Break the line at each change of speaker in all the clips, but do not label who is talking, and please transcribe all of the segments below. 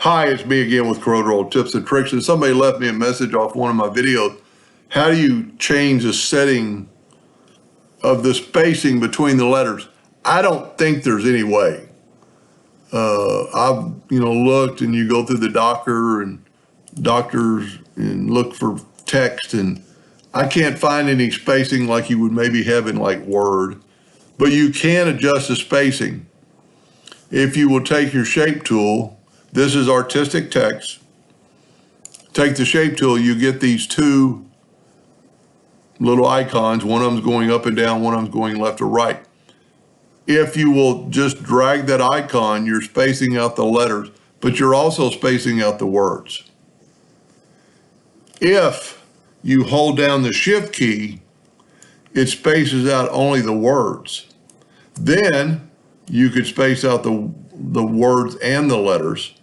Hi, it's me again with Corel tips and tricks. And somebody left me a message off one of my videos. How do you change the setting of the spacing between the letters? I don't think there's any way. I've looked, and you go through the Docker and doctors and look for text, and I can't find any spacing like you would maybe have in like Word. But you can adjust the spacing. If you will take your shape tool, this is artistic text. Take the shape tool, you get these two little icons. One of them's going up and down, one of them's going left or right. If you will just drag that icon, you're spacing out the letters, but you're also spacing out the words. If you hold down the Shift key, it spaces out only the words. Then you could space out the words and the letters.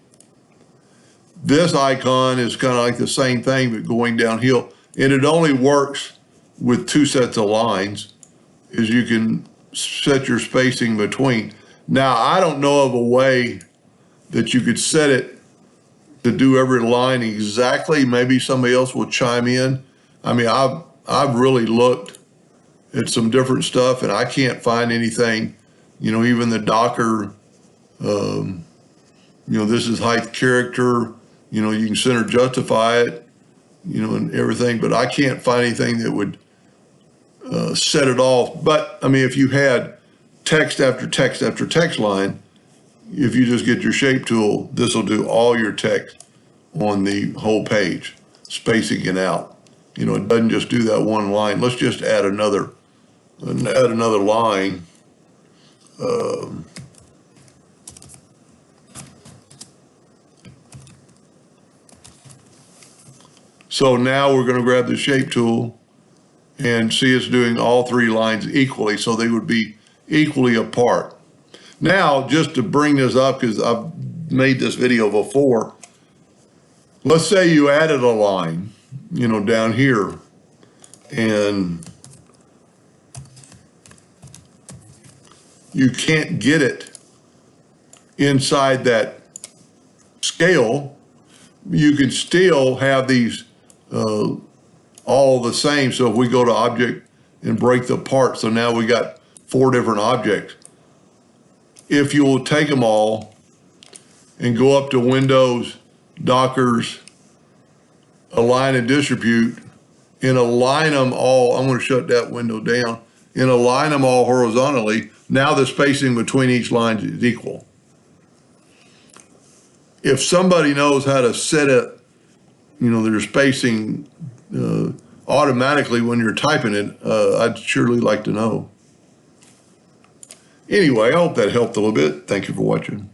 This icon is kind of like the same thing, but going downhill. And it only works with two sets of lines, as you can set your spacing between. Now, I don't know of a way that you could set it to do every line exactly. Maybe somebody else will chime in. I mean, I've really looked at some different stuff, and I can't find anything. Even the Docker, this is height character. You can center justify it, and everything, but I can't find anything that would set it off. But I mean, if you had text after text after text line, if you just get your shape tool, this will do all your text on the whole page, spacing it out. It doesn't just do that one line. Let's just add another line. So now we're going to grab the shape tool and see it's doing all three lines equally, so they would be equally apart. Now, just to bring this up, because I've made this video before, let's say you added a line, down here, and you can't get it inside that scale. You can still have these all the same. So if we go to object and break the apart, so now we got 4 different objects. If you will take them all and go up to Windows, Dockers, Align and Distribute, and align them all, I'm going to shut that window down, and align them all horizontally, now the spacing between each line is equal. If somebody knows how to set it, their spacing automatically when you're typing it, I'd surely like to know. Anyway, I hope that helped a little bit. Thank you for watching.